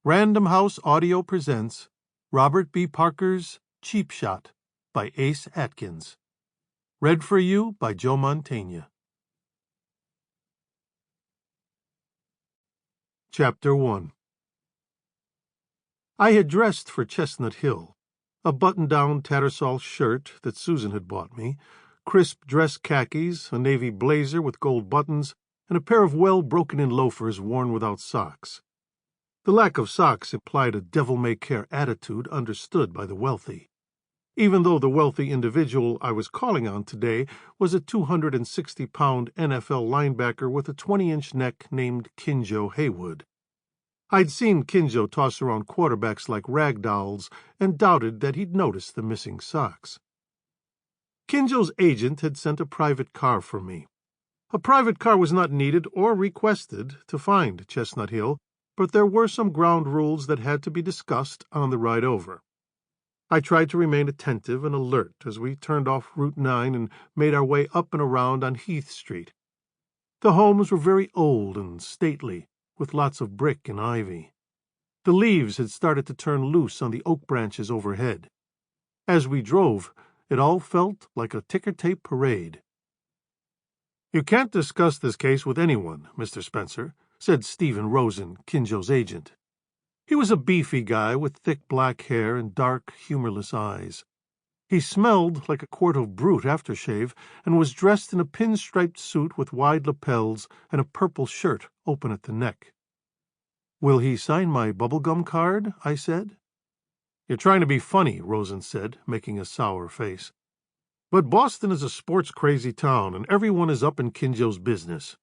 Random House Audio presents Robert B. Parker's Cheap Shot by Ace Atkins. Read for you by Joe Mantegna. Chapter 1. I had dressed for Chestnut Hill, a button-down Tattersall shirt that Susan had bought me, crisp dress khakis, a navy blazer with gold buttons, and a pair of well-broken-in loafers worn without socks. The lack of socks implied a devil-may-care attitude understood by the wealthy, even though the wealthy individual I was calling on today was a 260-pound NFL linebacker with a 20-inch neck named Kinjo Heywood. I'd seen Kinjo toss around quarterbacks like rag dolls and doubted that he'd noticed the missing socks. Kinjo's agent had sent a private car for me. A private car was not needed or requested to find Chestnut Hill, but there were some ground rules that had to be discussed on the ride over. I tried to remain attentive and alert as we turned off Route 9 and made our way up and around on Heath Street. The homes were very old and stately, with lots of brick and ivy. The leaves had started to turn loose on the oak branches overhead. As we drove, it all felt like a ticker-tape parade. "You can't discuss this case with anyone, Mr. Spenser," said Stephen Rosen, Kinjo's agent. He was a beefy guy with thick black hair and dark, humorless eyes. He smelled like a quart of Brute aftershave and was dressed in a pinstriped suit with wide lapels and a purple shirt open at the neck. "Will he sign my bubblegum card?" I said. "You're trying to be funny," Rosen said, making a sour face. "But Boston is a sports-crazy town, and everyone is up in Kinjo's business.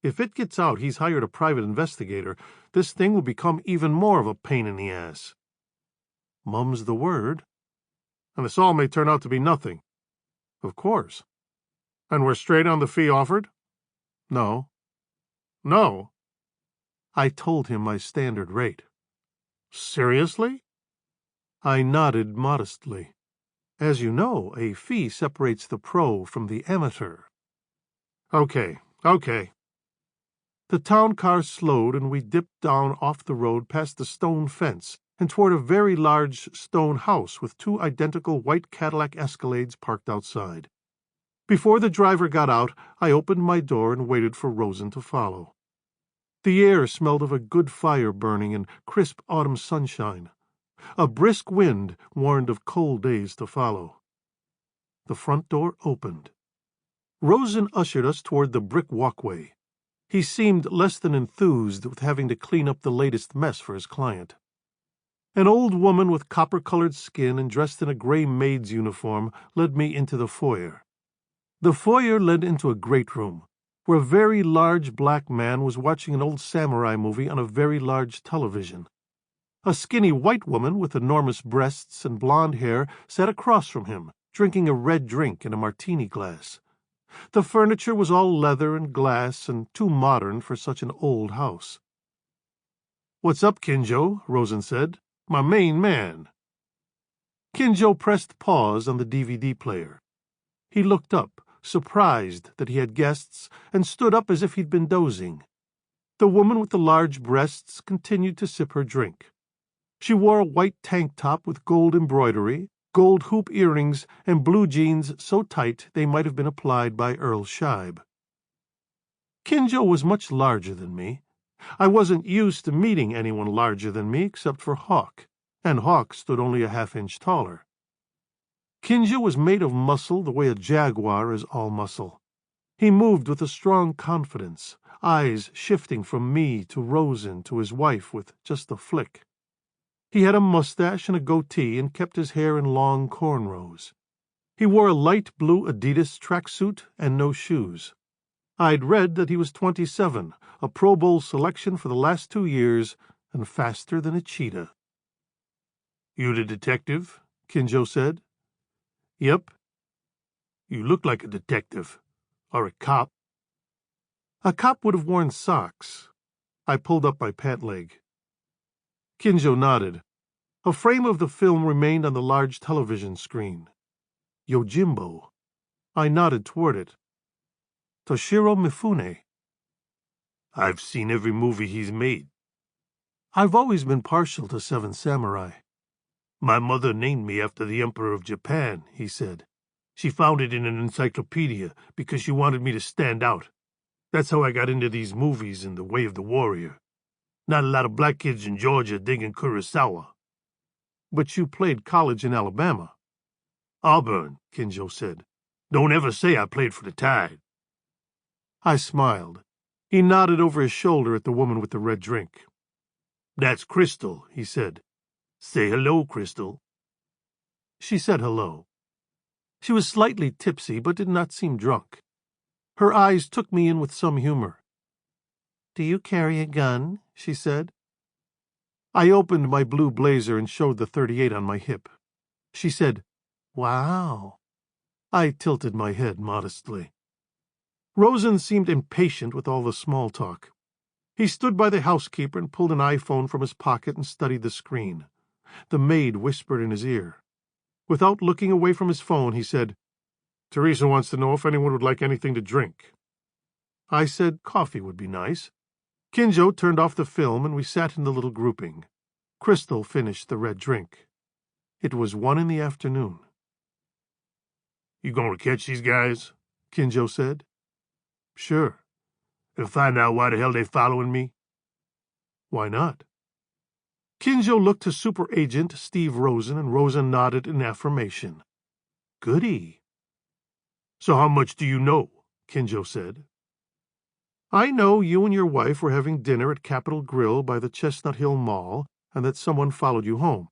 If it gets out he's hired a private investigator, this thing will become even more of a pain in the ass." "Mum's the word." "And this all may turn out to be nothing." "Of course." "And we're straight on the fee offered?" "No." "No?" I told him my standard rate. "Seriously?" I nodded modestly. As you know, a fee separates the pro from the amateur. Okay. The town car slowed, and we dipped down off the road past the stone fence and toward a very large stone house with two identical white Cadillac Escalades parked outside. Before the driver got out, I opened my door and waited for Rosen to follow. The air smelled of a good fire burning and crisp autumn sunshine. A brisk wind warned of cold days to follow. The front door opened. Rosen ushered us toward the brick walkway. He seemed less than enthused with having to clean up the latest mess for his client. An old woman with copper-colored skin and dressed in a gray maid's uniform led me into the foyer. The foyer led into a great room, where a very large black man was watching an old samurai movie on a very large television. A skinny white woman with enormous breasts and blonde hair sat across from him, drinking a red drink in a martini glass. The furniture was all leather and glass and too modern for such an old house. "What's up, Kinjo?" Rosen said. "My main man." Kinjo pressed pause on the DVD player. He looked up, surprised that he had guests, and stood up as if he'd been dozing. The woman with the large breasts continued to sip her drink. She wore a white tank top with gold embroidery, gold hoop earrings, and blue jeans so tight they might have been applied by Earl Scheib. Kinjo was much larger than me. I wasn't used to meeting anyone larger than me except for Hawk, and Hawk stood only a half-inch taller. Kinjo was made of muscle the way a jaguar is all muscle. He moved with a strong confidence, eyes shifting from me to Rosen to his wife with just a flick. He had a mustache and a goatee and kept his hair in long cornrows. He wore a light blue Adidas tracksuit and no shoes. I'd read that he was 27, a Pro Bowl selection for the last 2 years, and faster than a cheetah. "You the detective?" Kinjo said. "Yep." "You look like a detective. Or a cop." "A cop would have worn socks." I pulled up my pant leg. Kinjo nodded. A frame of the film remained on the large television screen. "Yojimbo." I nodded toward it. "Toshiro Mifune." "I've seen every movie he's made." I've always been partial to Seven Samurai. My mother named me after the Emperor of Japan, he said. She found it in an encyclopedia because she wanted me to stand out. That's how I got into these movies in the way of the warrior. Not a lot of black kids in Georgia digging Kurosawa. But you played college in Alabama. Auburn, Kinjo said. Don't ever say I played for the Tide. I smiled. He nodded over his shoulder at the woman with the red drink. That's Crystal, he said. Say hello, Crystal. She said hello. She was slightly tipsy, but did not seem drunk. Her eyes took me in with some humor. Do you carry a gun? She said. I opened my blue blazer and showed the .38 on my hip. She said, Wow. I tilted my head modestly. Rosen seemed impatient with all the small talk. He stood by the housekeeper and pulled an iPhone from his pocket and studied the screen. The maid whispered in his ear. Without looking away from his phone, he said, Teresa wants to know if anyone would like anything to drink. I said coffee would be nice. Kinjo turned off the film and we sat in the little grouping. Crystal finished the red drink. It was 1 p.m. You going to catch these guys? Kinjo said. Sure. And find out why the hell they following me? Why not? Kinjo looked to Super Agent Steve Rosen, and Rosen nodded in affirmation. Goody. So how much do you know? Kinjo said. I know you and your wife were having dinner at Capitol Grill by the Chestnut Hill Mall, and that someone followed you home.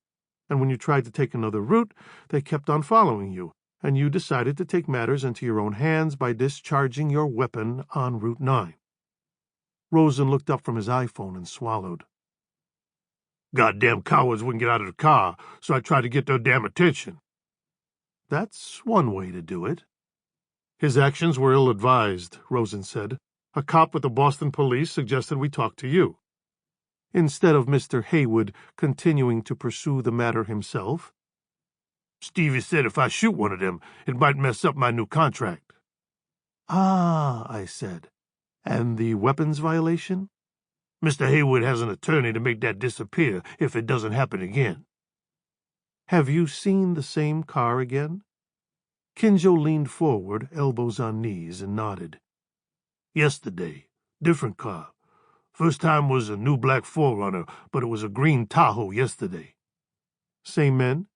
And when you tried to take another route, they kept on following you, and you decided to take matters into your own hands by discharging your weapon on Route 9. Rosen looked up from his iPhone and swallowed. Goddamn cowards wouldn't get out of the car, so I tried to get their damn attention. That's one way to do it. His actions were ill-advised, Rosen said. A cop with the Boston police suggested we talk to you. Instead of Mr. Heywood continuing to pursue the matter himself. Stevie said if I shoot one of them, it might mess up my new contract. Ah, I said. And the weapons violation? Mr. Heywood has an attorney to make that disappear if it doesn't happen again. Have you seen the same car again? Kinjo leaned forward, elbows on knees, and nodded. Yesterday. Different car. First time was a new black 4Runner, but it was a green Tahoe yesterday. Same men?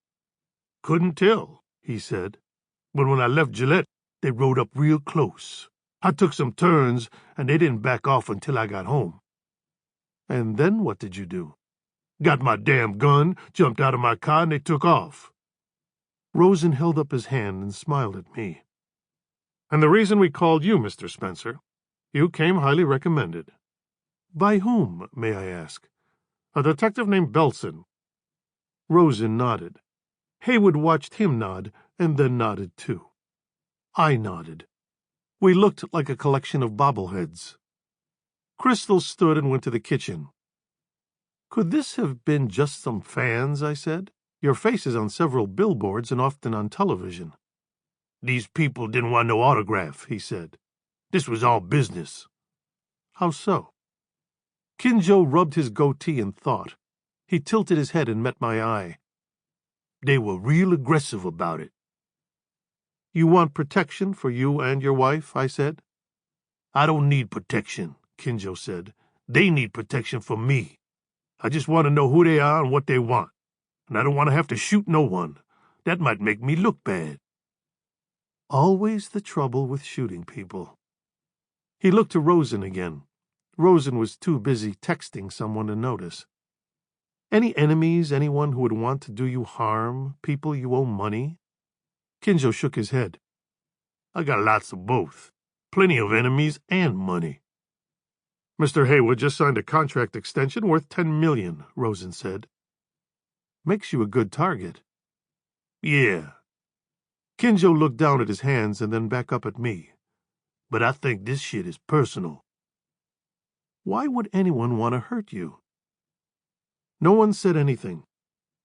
Couldn't tell, he said. But when I left Gillette, they rode up real close. I took some turns, and they didn't back off until I got home. And then what did you do? Got my damn gun, jumped out of my car, and they took off. Rosen held up his hand and smiled at me. And the reason we called you, Mr. Spenser, you came highly recommended. By whom, may I ask? A detective named Belson. Rosen nodded. Heywood watched him nod, and then nodded too. I nodded. We looked like a collection of bobbleheads. Crystal stood and went to the kitchen. Could this have been just some fans, I said. Your face is on several billboards and often on television. These people didn't want no autograph, he said. This was all business. How so? Kinjo rubbed his goatee in thought. He tilted his head and met my eye. They were real aggressive about it. You want protection for you and your wife, I said. I don't need protection, Kinjo said. They need protection for me. I just want to know who they are and what they want. And I don't want to have to shoot no one. That might make me look bad. Always the trouble with shooting people. He looked to Rosen again. Rosen was too busy texting someone to notice. Any enemies, anyone who would want to do you harm, people you owe money? Kinjo shook his head. I got lots of both. Plenty of enemies and money. Mr. Heywood just signed a contract extension worth $10 million, Rosen said. Makes you a good target. Yeah. Kinjo looked down at his hands and then back up at me. But I think this shit is personal. Why would anyone want to hurt you? No one said anything.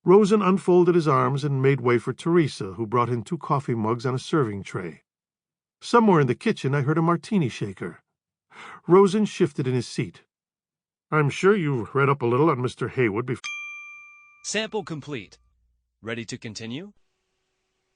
Rosen unfolded his arms and made way for Teresa, who brought in 2 coffee mugs on a serving tray. Somewhere in the kitchen I heard a martini shaker. Rosen shifted in his seat. I'm sure you've read up a little on Mr. Heywood before. Sample complete. Ready to continue?